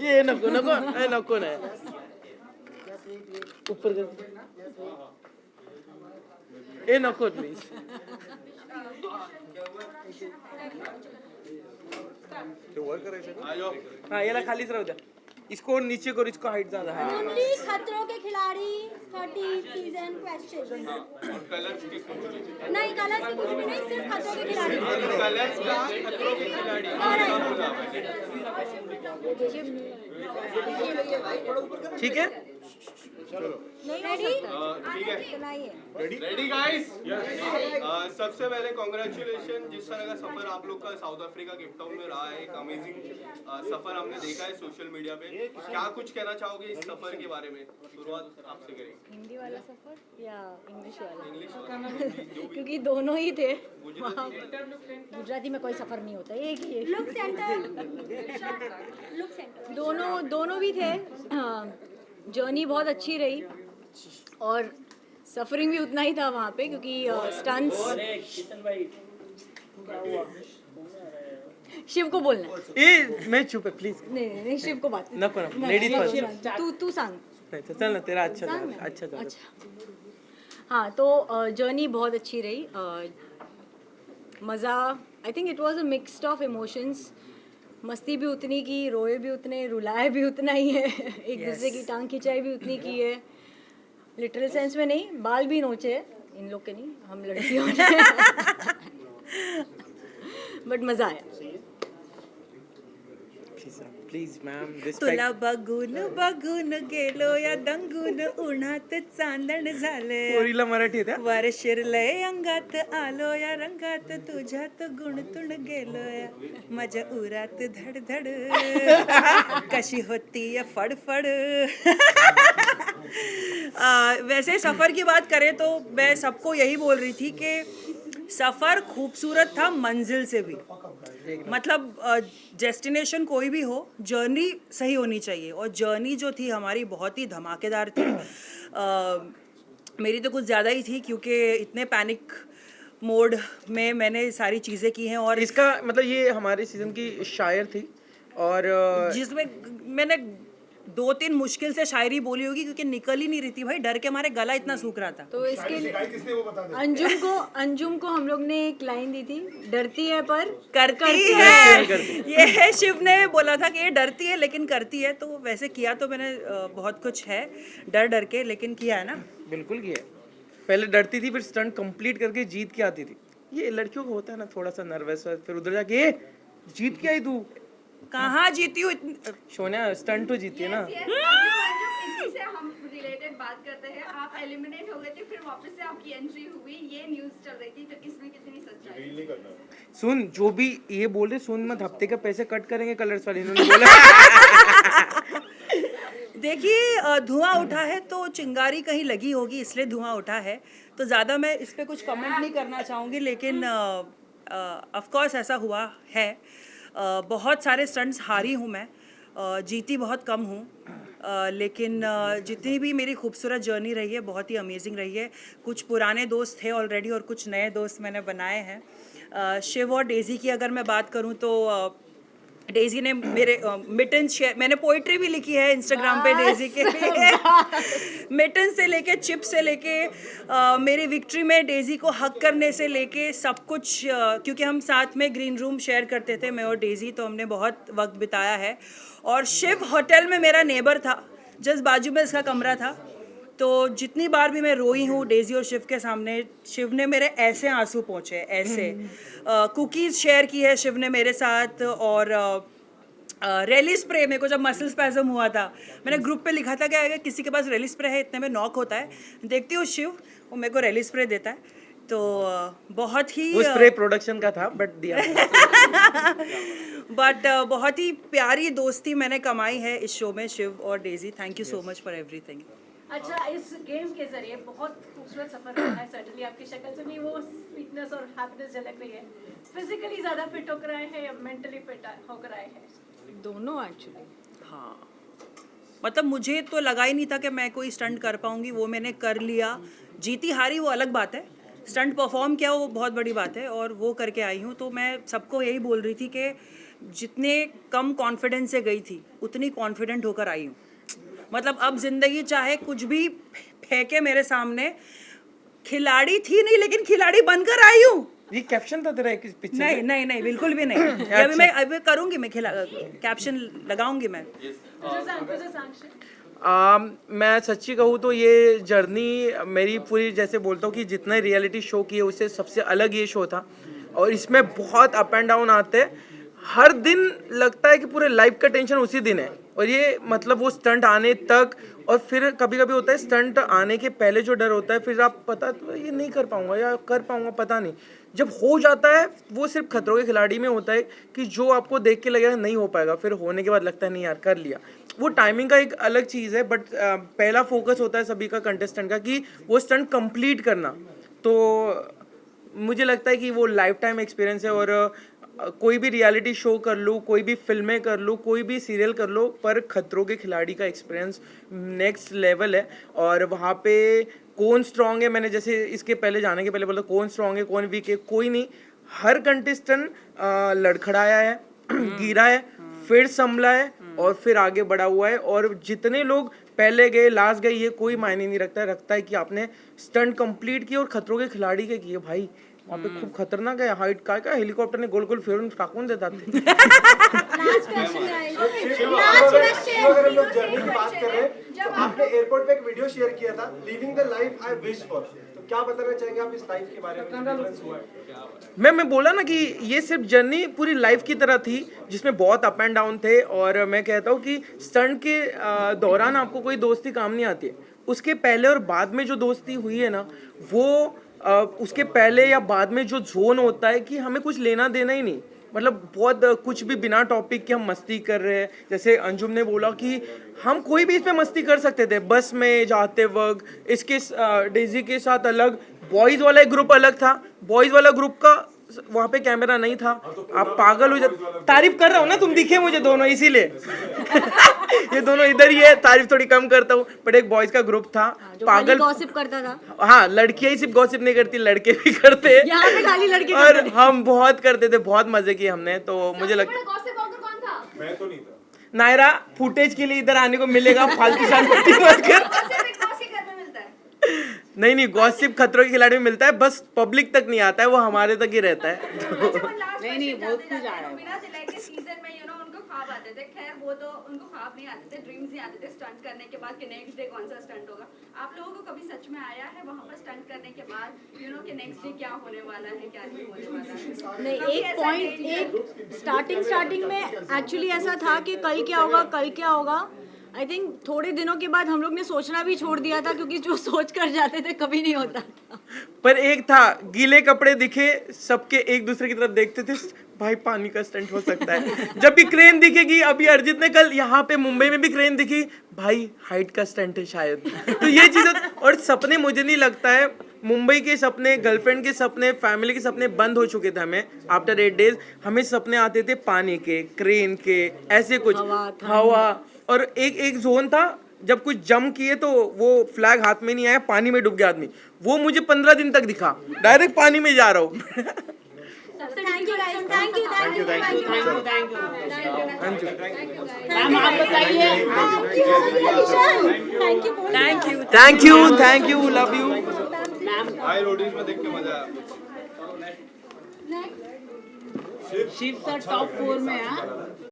ये नको नको नको नाही ऊपर कर ये नको प्लीज हाँ याला खालीच राहू द्या इसको नीचे करो इसको हाइट ज्यादा है ओनली खतरों के खिलाड़ी 30 सीजन क्वेश्चन नहीं कलर्स की कुछ भी नहीं सिर्फ खतरों के खिलाड़ी कलर्स का खतरों के खिलाड़ी ठीक है रेडी गाइस सबसे पहले कॉन्ग्रेचुलेशन जिस तरह का सफर आप लोग का साउथ अफ्रीका केप टाउन में रहा है एक अमेजिंग सफर हमने देखा है सोशल मीडिया पे क्या कुछ कहना चाहोगे इस सफर के बारे में शुरुआत आपसे करेंगे हिंदी वाला सफर या इंग्लिश वाला क्योंकि दोनों ही थे गुजराती में कोई सफर नहीं होता एक ही लुक सेंटर दोनों भी थे जर्नी बहुत अच्छी रही और सफरिंग भी उतना ही था वहाँ पे क्योंकि स्टंट्स शिव को बोलना है। ए मैं चुप है प्लीज नहीं शिव को बात नको नको लेडीज फर्स्ट तू सांग नहीं तो चल ना तेरा अच्छा था अच्छा हाँ तो जर्नी बहुत अच्छी रही मज़ा I think it was a mixed of emotions मस्ती भी उतनी की रोए भी उतने रुलाए भी उतना ही है एक दूसरे की टांग खिंचाई भी उतनी की है लिटरल सेंस में नहीं बाल भी नोचे इन लोग के नहीं हम लड़कियों ने बट मज़ा आया प्लीज मैम तुला बघून बघून गेलो या दंगून उन्हात चांदण झाले पोरीला मराठी येते वर शिरलय अंगात आलो या रंगात तुझ्यात गुणतुण गेलो या माझ्या उरात धडधड कशी होती या फडफड वैसे सफ़र की बात करें तो मैं सबको यही बोल रही थी कि सफ़र खूबसूरत था मंजिल से भी मतलब डेस्टिनेशन कोई भी हो जर्नी सही होनी चाहिए और जर्नी जो थी हमारी बहुत ही धमाकेदार थी मेरी तो कुछ ज़्यादा ही थी क्योंकि इतने पैनिक मोड में मैंने सारी चीज़ें की हैं और इसका मतलब ये हमारे सीजन की शायर थी और जिसमें मैंने 2-3 मुश्किल से शायरी बोली होगी क्योंकि निकल ही नहीं रही थी भाई डर के हमारे गला इतना सूख रहा था तो इसके लिए अंजुम को हम लोग ने एक लाइन दी थी डरती है पर करती है ये है शिव ने बोला था कि ये डरती है लेकिन करती है तो वैसे किया तो मैंने बहुत कुछ है डर के लेकिन किया है ना बिल्कुल किया पहले डरती थी फिर स्टंट कंप्लीट करके जीत के आती थी ये लड़कियों को होता है ना थोड़ा सा नर्वस फिर उधर जाके जीत के आई तू कहाँ जीती हूँ सोनिया स्टंट तो जीती है ना इसी से हम रिलेटेड बात करते हैं आप एलिमिनेट हो गए थे फिर वापस से आपकी एंट्री हुई ये न्यूज़ चल रही थी तो इसमें कितनी सच्चाई सुन जो भी ये बोल रहे सुन मत हफ्ते का पैसे कट करेंगे कलर्स वाले इन्होंने बोला देखिए धुआं उठा है तो चिंगारी कहीं लगी होगी इसलिए धुआं उठा है तो ज़्यादा मैं इस पर कुछ कमेंट नहीं करना चाहूँगी लेकिन ऑफ कोर्स ऐसा हुआ है बहुत सारे स्टंट्स हारी हूँ मैं जीती बहुत कम हूँ लेकिन जितनी भी मेरी खूबसूरत जर्नी रही है बहुत ही अमेजिंग रही है कुछ पुराने दोस्त थे ऑलरेडी और कुछ नए दोस्त मैंने बनाए हैं शिव और डेजी की अगर मैं बात करूँ तो डेजी ने मेरे मिटन शेयर मैंने पोइट्री भी लिखी है इंस्टाग्राम पे डेजी के लिए मिटन से लेके चिप से लेके मेरी विक्ट्री में डेजी को हक करने से लेके सब कुछ क्योंकि हम साथ में ग्रीन रूम शेयर करते थे मैं और डेजी तो हमने बहुत वक्त बिताया है और शिव होटल में मेरा नेबर था जस्ट बाजू में इसका कमरा था तो जितनी बार भी मैं रोई हूँ डेजी और शिव के सामने शिव ने मेरे ऐसे आंसू पोंछे ऐसे कुकीज़ शेयर की है शिव ने मेरे साथ और रेली स्प्रे मेरे को जब मसल स्पैज़म हुआ था मैंने ग्रुप पे लिखा था कि अगर किसी के पास रेली स्प्रे है इतने में नॉक होता है देखती हूँ शिव वो मेरे को रेली स्प्रे देता है तो बहुत ही वो स्प्रे प्रोडक्शन का था बट दिया बट बहुत ही प्यारी दोस्ती मैंने कमाई है इस शो में शिव और Daisy thank you so much for everything अच्छा इस गेम के जरिए बहुत खूबसूरत सफर रहा है सर्टनली आपकी शक्ल से भी वो स्वीटनेस और हैप्पीनेस झलक रही है फिजिकली ज़्यादा फिट होकर आए हैं या मेंटली फिट होकर आए हैं दोनों एक्चुअली हाँ मतलब मुझे तो लगा ही नहीं था कि मैं कोई स्टंट कर पाऊंगी वो मैंने कर लिया जीती हारी वो अलग बात है स्टंट परफॉर्म किया वो बहुत बड़ी बात है और वो करके आई हूँ तो मैं सबको यही बोल रही थी कि जितने कम कॉन्फिडेंस से गई थी उतनी कॉन्फिडेंट होकर आई हूँ। मतलब अब जिंदगी चाहे कुछ भी फेंके मेरे सामने, खिलाड़ी थी नहीं लेकिन खिलाड़ी बनकर आई हूँ। ये कैप्शन था तेरा एक पिक्चर नहीं नहीं नहीं, बिल्कुल भी नहीं। ये अभी करूँगी मैं, कैप्शन लगाऊंगी मैं। मैं सच्ची कहूँ तो ये जर्नी मेरी पूरी, जैसे बोलता हूँ कि जितना रियलिटी शो की है उससे सबसे अलग ये शो था, और इसमें बहुत अप एंड डाउन आते हैं। हर दिन लगता है कि पूरे लाइफ का टेंशन उसी दिन है, और ये मतलब वो स्टंट आने तक, और फिर कभी कभी होता है स्टंट आने के पहले जो डर होता है, फिर आप पता तो ये नहीं कर पाऊंगा या कर पाऊंगा पता नहीं, जब हो जाता है वो सिर्फ खतरों के खिलाड़ी में होता है कि जो आपको देख के लगेगा नहीं हो पाएगा, फिर होने के बाद लगता है नहीं यार कर लिया। वो टाइमिंग का एक अलग चीज़ है, बट पहला फोकस होता है सभी का कंटेस्टेंट का कि वो स्टंट कंप्लीट करना। तो मुझे लगता है कि वो लाइफ टाइम एक्सपीरियंस है, और कोई भी रियलिटी शो कर लो, कोई भी फिल्में कर लो, कोई भी सीरियल कर लो, पर खतरों के खिलाड़ी का एक्सपीरियंस नेक्स्ट लेवल है। और वहाँ पे कौन स्ट्रांग है, मैंने जैसे इसके पहले जाने के पहले बोला कौन स्ट्रांग है कौन वीक है, कोई नहीं। हर कंटेस्टेंट लड़खड़ाया है, गिरा है, फिर संभला है और फिर आगे बढ़ा हुआ है। और जितने लोग पहले गए लास्ट गए ये कोई मायने नहीं रखता है कि आपने स्टंट कंप्लीट किए और खतरों के खिलाड़ी के किए। भाई वहाँ पे खूब खतरनाक है, हाइट का हेलीकॉप्टर ने गोल गोल फेरून टाकून देता थे। Last question guys, last question. अगर हम लोग जर्नी की बात कर रहे हैं, तो आपने एयरपोर्ट पे एक वीडियो शेयर किया था, living the life I wish for, तो क्या बताना चाहेंगे आप इस लाइफ के बारे में, डिफरेंस हुआ है? मैं बोला ना कि ये सिर्फ जर्नी पूरी लाइफ की तरह थी जिसमें बहुत अप एंड डाउन थे। और मैं कहता हूँ कि स्टंट के दौरान आपको कोई दोस्ती काम नहीं आती है, उसके पहले और बाद में जो दोस्ती हुई है ना, वो उसके पहले या बाद में जो जोन होता है कि हमें कुछ लेना देना ही नहीं, मतलब बहुत कुछ भी बिना टॉपिक के हम मस्ती कर रहे हैं। जैसे अंजुम ने बोला कि हम कोई भी इस पे मस्ती कर सकते थे, बस में जाते वक्त। इसके डेजी के साथ अलग बॉयज़ वाला एक ग्रुप अलग था, बॉयज़ वाला ग्रुप का वहाँ पे कैमरा नहीं था। आप पागल हो जाते, तारीफ कर रहा हूँ ना, तुम दिखे मुझे दोनों इसीलिए। ये दोनों इधर ही है, तारीफ थोड़ी कम करता हूँ, बट एक बॉयज का ग्रुप था पागल गॉसिप करता था। हाँ, लड़कियां ही सिर्फ गॉसिप नहीं करती, लड़के भी करते हैं, यहाँ पे खाली लड़के और हम बहुत करते थे, बहुत मजे किए हमने। तो मुझे लगता है गॉसिप हॉकर कौन था? मैं तो नहीं था। नायरा फुटेज के लिए इधर आने को मिलेगा, फालतू शांति मत कर। गॉसिप एक बॉस के घर में मिलता है। नहीं गॉसिप खतरों के खिलाड़ी में मिलता है, बस पब्लिक तक नहीं आता है, वो हमारे तक ही रहता है। नहीं बहुत कुछ आ रहा है। बिना दिलाई के सीजन में उनको ख्वाब आते थे, खैर वो तो उनको ख्वाब नहीं आते थे, ड्रीम्स नहीं आते थे स्टंट करने के बाद कि नेक्स्ट डे कौन सा स्टंट होगा। आप लोगों को कभी सच में आया है वहाँ पर स्टंट करने के बाद कि नेक्स्ट डे क्या होने वाला है, क्या नहीं होने वाला है? नहीं, एक पॉइंट, एक स्टार्टिंग में एक्चुअली ऐसा था कि कल क्या होगा। आई थिंक थोड़े दिनों के बाद हम लोग ने सोचना भी छोड़ दिया था, क्योंकि जो सोच कर जाते थे कभी नहीं होता था। पर एक था, गीले कपड़े दिखे सबके, एक दूसरे की तरफ देखते थे, भाई पानी का स्टंट हो सकता है। जब भी क्रेन दिखेगी, अभी अर्जित ने कल यहाँ पे मुंबई में भी क्रेन दिखी, भाई हाइट का स्टंट है शायद। तो ये चीज़, और सपने, मुझे नहीं लगता है मुंबई के सपने, गर्लफ्रेंड के सपने, फैमिली के सपने बंद हो चुके थे। हमें आफ्टर 8 डेज हमें सपने आते थे पानी के, क्रेन के, ऐसे कुछ हवा। और एक जोन था जब कुछ जम किए तो वो फ्लैग हाथ में नहीं आया, पानी में डूब गया आदमी, वो मुझे 15 दिन तक दिखा, डायरेक्ट पानी में जा रहा हूँ। Thank you guys, thank you ma'am आप बताइए। Thank you, love you. High Roadies में देख के मजा आया। शिव सर टॉप 4 में है।